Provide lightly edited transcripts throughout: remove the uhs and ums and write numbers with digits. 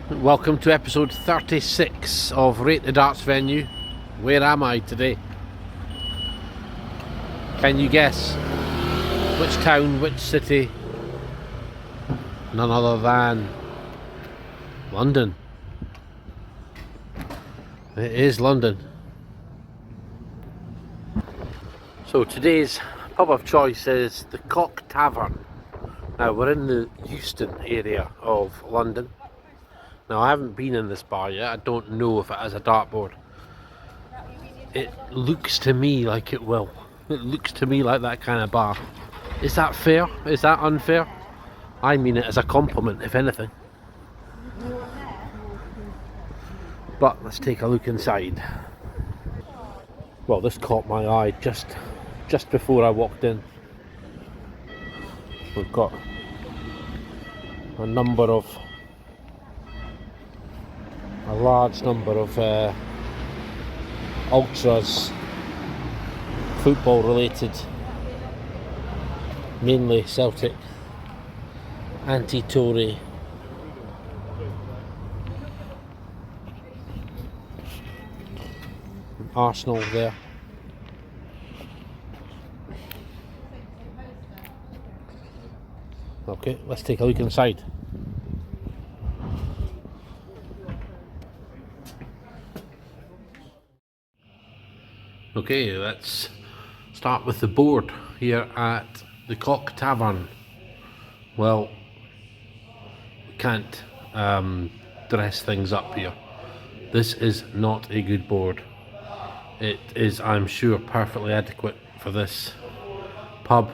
Welcome to episode 36 of Rate the Darts Venue. Where am I today? Can you guess? Which town, which city? None other than London. It is London. So today's pub of choice is the Tavern. Now we're in the Euston area of London. Now I haven't been in this bar yet, I don't know if it has a dartboard. It looks to me like it will. It looks to me like that kind of bar. Is that fair? Is that unfair? I mean it as a compliment, if anything. But let's take a look inside. Well, this caught my eye just before I walked in. We've got a large number of ultras, football related, mainly Celtic, anti-Tory, Arsenal there. Okay, let's take a look inside. Okay, let's start with the board here at the Tavern. Well, we can't dress things up here. This is not a good board. It is, I'm sure, perfectly adequate for this pub,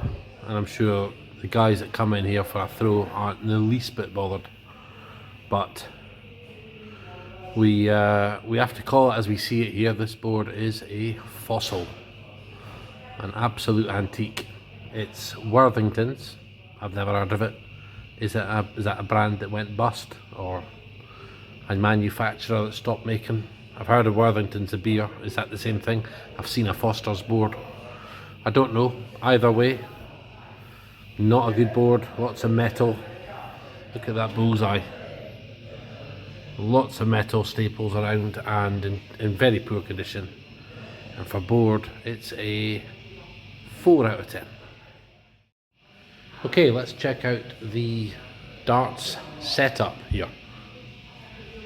and I'm sure the guys that come in here for a throw aren't the least bit bothered. But we have to call it as we see it here. This board is a fossil, an absolute antique. It's Worthington's. I've never heard of it. Is that a brand that went bust, or a manufacturer that stopped making? I've heard of Worthington's, a beer. Is that the same thing? I've seen a Foster's board. I don't know. Either way, not a good board. Lots of metal. Look at that bullseye. Lots of metal staples around and in very poor condition. And for board, it's a 4 out of 10. Okay, let's check out the darts setup here.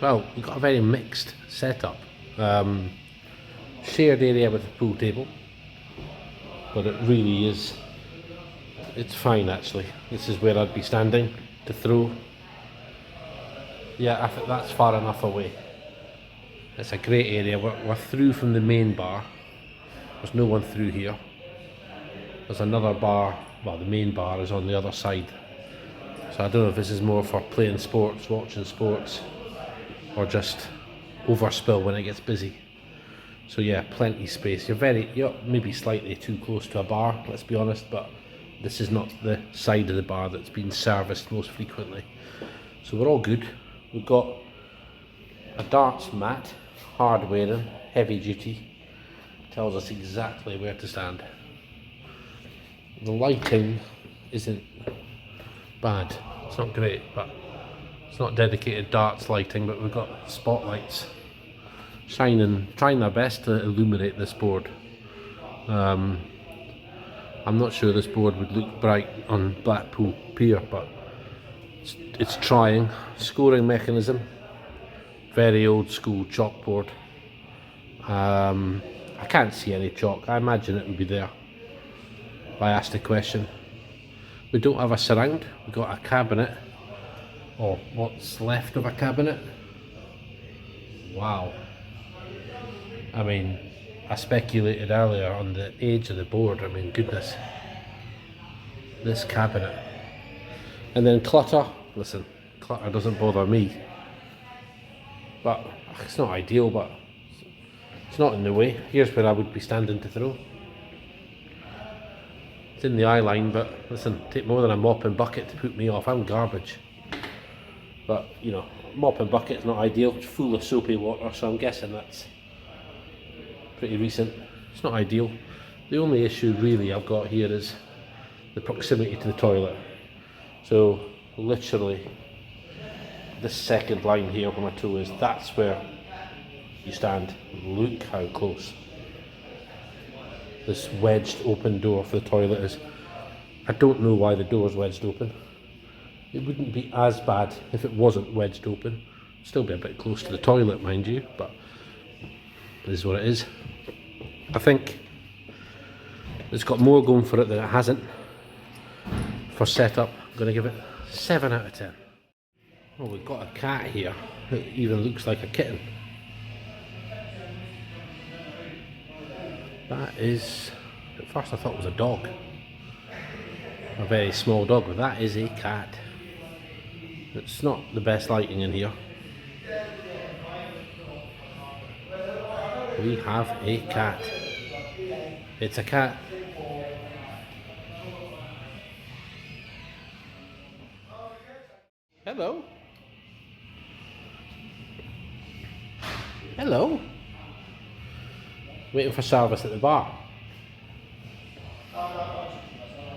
Well, we've got a very mixed setup. Shared area with the pool table, but it really is, it's fine actually. This is where I'd be standing to throw. Yeah, I think that's far enough away. It's a great area. We're through from the main bar. There's no one through here. There's another bar, well, the main bar is on the other side. So I don't know if this is more for playing sports, watching sports, or just overspill when it gets busy. So yeah, plenty space. You're maybe slightly too close to a bar, let's be honest, but this is not the side of the bar that's been serviced most frequently. So we're all good. We've got a darts mat, hard wearing, heavy duty, tells us exactly where to stand. The lighting isn't bad, it's not great, but it's not dedicated darts lighting, but we've got spotlights shining, trying their best to illuminate this board. I'm not sure this board would look bright on Blackpool Pier, but it's trying. Scoring mechanism, very old school chalkboard. I can't see any chalk. I imagine it would be there if I asked a question. We don't have a surround. We've got a cabinet, or what's left of a cabinet. Wow. I mean, I speculated earlier on the age of the board. I mean, goodness. This cabinet. And then clutter. Listen, clutter doesn't bother me. But it's not ideal, but it's not in the way. Here's where I would be standing to throw. It's in the eye line, but listen, take more than a mop and bucket to put me off. I'm garbage. But, you know, mop and bucket is not ideal. It's full of soapy water, so I'm guessing that's pretty recent. It's not ideal. The only issue really I've got here is the proximity to the toilet. So literally this second line here where my toe is, that's where you stand. Look how close this wedged open door for the toilet is. I don't know why the door's wedged open. It wouldn't be as bad if it wasn't wedged open. Still be a bit close to the toilet, mind you, but it is what it is. I think it's got more going for it than it hasn't. For setup, I'm going to give it 7 out of 10. Well, we've got a cat here that even looks like a kitten. That is, at first I thought it was a dog. A very small dog, but that is a cat. It's not the best lighting in here. We have a cat. It's a cat. Hello. Hello. Waiting for service at the bar. I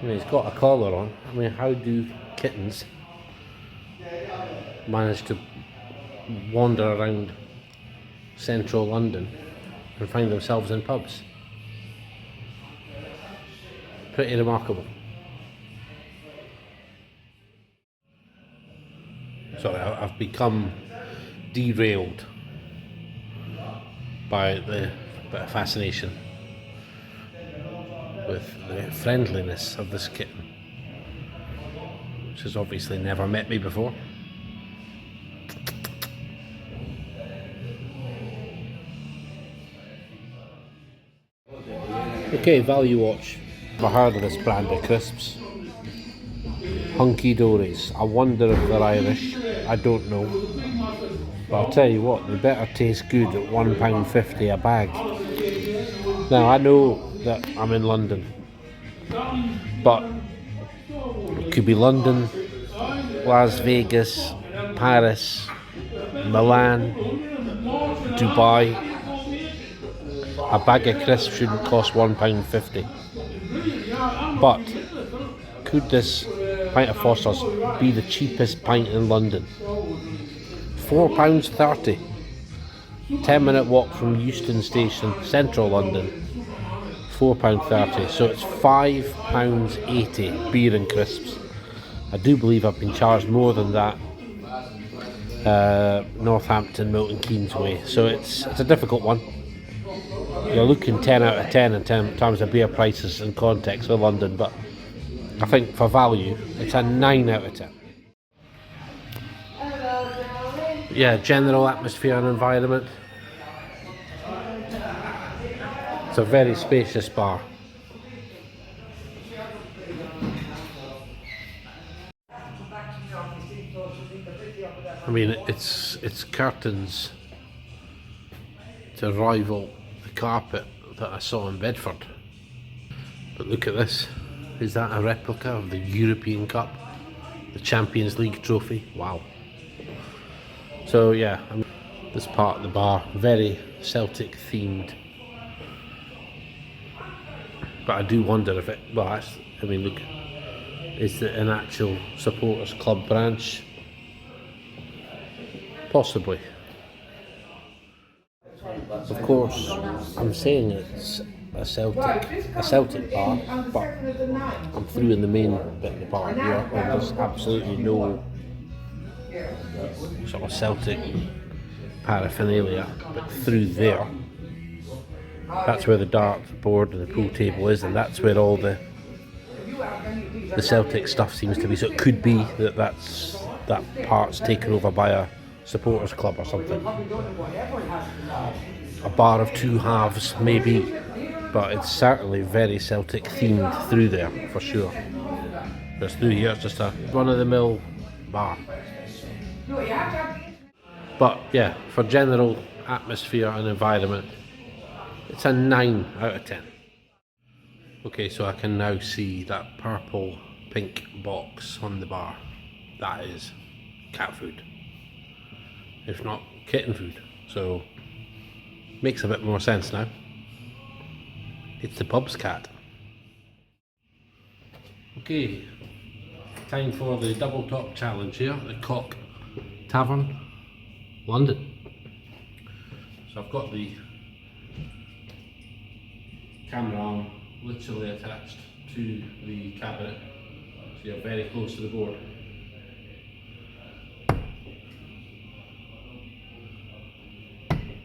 mean, he's got a collar on. I mean, how do kittens manage to wander around central London and find themselves in pubs? Pretty remarkable. Sorry, I've become derailed by the bit of fascination with the friendliness of this kitten, which has obviously never met me before. Okay, Value Watch. I've heard of this brand of crisps. Hunky Dories. I wonder if they're Irish. I don't know. But I'll tell you what, they better taste good at £1.50 a bag. Now, I know that I'm in London, but it could be London, Las Vegas, Paris, Milan, Dubai. A bag of crisps shouldn't cost £1.50. But could this pint of Foster's be the cheapest pint in London? £4.30. 10-minute walk from Euston Station, central London. £4.30. So it's £5.80 beer and crisps. I do believe I've been charged more than that Northampton, Milton Keynes way. So it's a difficult one. You're looking 10 out of 10 in terms of beer prices and context for London, but I think for value, it's a 9 out of 10. Yeah, general atmosphere and environment. It's a very spacious bar. I mean, it's curtains to rival the carpet that I saw in Bedford. But look at this. Is that a replica of the European Cup? The Champions League trophy? Wow. So yeah, this part of the bar, very Celtic themed. But I do wonder if it, I mean look, is it an actual supporters club branch? Possibly. Of course, I'm saying it's a Celtic bar, but I'm through in the main bit of the bar here, and there's absolutely no sort of Celtic paraphernalia, but through there, that's where the dart board and the pool table is, and that's where all the Celtic stuff seems to be. So it could be that part's taken over by a supporters club or something. A bar of two halves, maybe, but it's certainly very Celtic themed through there for sure. Because through here it's just a run-of-the-mill bar. But yeah, for general atmosphere and environment, it's a 9 out of 10. Okay, so I can now see that purple pink box on the bar. That is cat food, if not kitten food. So makes a bit more sense now. It's the pub's cat. Okay, time for the double top challenge here, the cock Tavern, London. So I've got the camera arm literally attached to the cabinet, so you're very close to the board.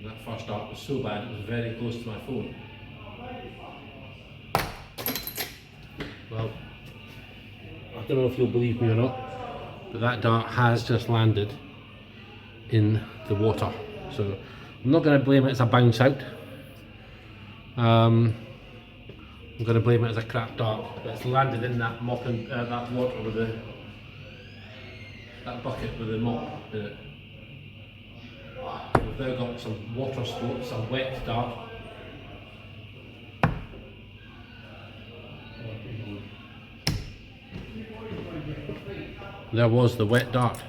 That first dart was so bad it was very close to my phone. Well, I don't know if you'll believe me or not, but that dart has just landed in the water. So I'm not going to blame it as a bounce out. I'm going to blame it as a crap dart, but it's landed in that mop and that water with that bucket with the mop in it. We've now got some water sports, some wet dart. There was the wet dart.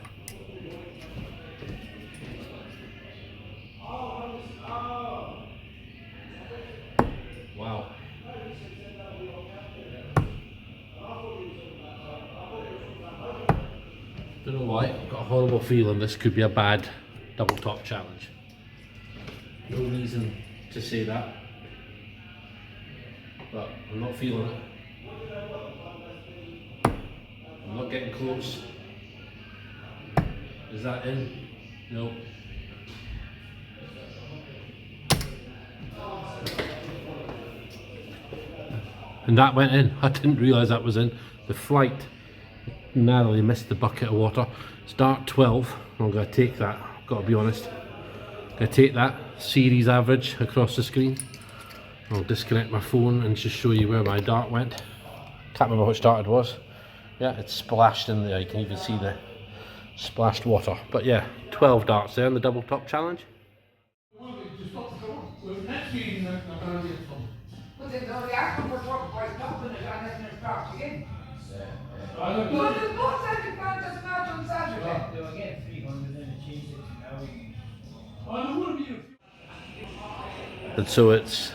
Wow. Don't know why, I've got a horrible feeling this could be a bad double top challenge. No reason to say that, but I'm not feeling it. I'm not getting close. Is that in? No. And that went in. I didn't realise that was in. The flight narrowly missed the bucket of water. It's dart 12. I'm going to take that, I've got to be honest. I'm going to take that series average across the screen. I'll disconnect my phone and just show you where my dart went. Can't remember which dart it was. Yeah, it's splashed in there. You can even see the splashed water. But yeah, 12 darts there in the double top challenge. And so it's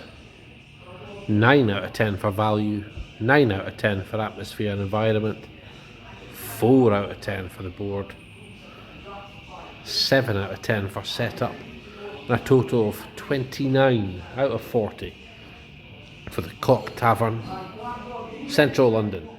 9 out of 10 for value, 9 out of 10 for atmosphere and environment, 4 out of 10 for the board, 7 out of 10 for setup, and a total of 29 out of 40 for the Tavern, Central London.